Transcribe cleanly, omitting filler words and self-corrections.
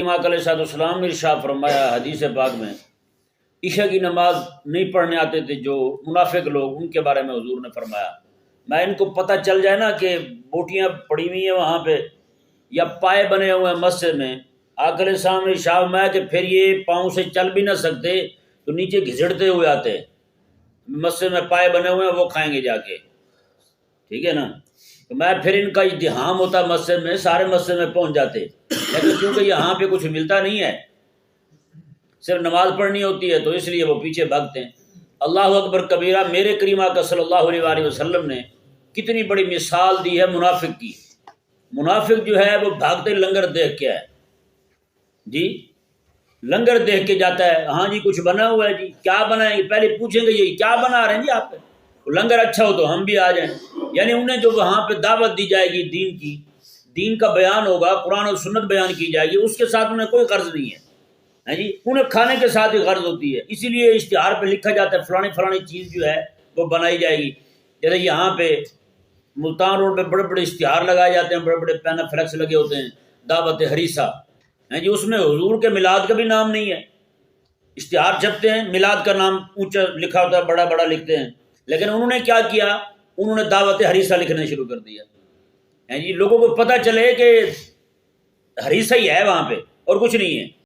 کریم آقا علیہ السلام نے ارشاد فرمایا حدیث پاک میں، عشاء کی نماز نہیں پڑھنے آتے تھے جو منافق لوگ، ان کے بارے میں حضور نے فرمایا میں ان کو پتہ چل جائے نا کہ بوٹیاں پڑی ہوئی ہیں وہاں پہ یا پائے بنے ہوئے ہیں مسجد میں، آقا علیہ السلام نے ارشاد فرمایا کہ پھر یہ پاؤں سے چل بھی نہ سکتے تو نیچے گھسڑتے ہوئے آتے، مسجد میں پائے بنے ہوئے ہیں وہ کھائیں گے جا کے، ٹھیک ہے نا؟ تو میں پھر ان کا ازدحام ہوتا مسجد میں، سارے مسجد میں پہنچ جاتے، لیکن کیونکہ یہاں پہ کچھ ملتا نہیں ہے، صرف نماز پڑھنی ہوتی ہے تو اس لیے وہ پیچھے بھاگتے ہیں۔ اللہ اکبر کبیرہ، میرے کریم آقا صلی اللہ علیہ وآلہ وسلم نے کتنی بڑی مثال دی ہے منافق کی۔ منافق جو ہے وہ بھاگتے لنگر دیکھ کے ہے، جی لنگر دیکھ کے جاتا ہے، ہاں جی کچھ بنا ہوا ہے جی، کیا بنا ہے؟ پہلے پوچھیں گے یہی کیا بنا رہے ہیں جی آپ، لنگر اچھا ہو تو ہم بھی آ جائیں۔ یعنی انہیں جو وہاں پہ دعوت دی جائے گی دین کی، دین کا بیان ہوگا، قرآن و سنت بیان کی جائے گی، اس کے ساتھ انہیں کوئی غرض نہیں ہے جی، انہیں کھانے کے ساتھ ہی غرض ہوتی ہے، اسی لیے اشتہار پہ لکھا جاتا ہے فلانی فلانی چیز جو ہے وہ بنائی جائے گی۔ جیسے یہاں پہ ملتان روڈ پہ بڑے بڑے اشتہار لگائے جاتے ہیں، بڑے بڑے پین فلیکس لگے ہوتے ہیں، دعوت ہریسہ ہیں جی، اس میں حضور کے میلاد کا بھی نام نہیں ہے، اشتہار چھپتے ہیں میلاد کا نام اونچا لکھا ہوتا ہے، بڑا بڑا لکھتے ہیں، لیکن انہوں نے کیا کیا، انہوں نے دعوت ہریسہ لکھنا شروع کر دیا ہیں جی، لوگوں کو پتہ چلے کہ ہریسہ ہی ہے وہاں پہ اور کچھ نہیں ہے۔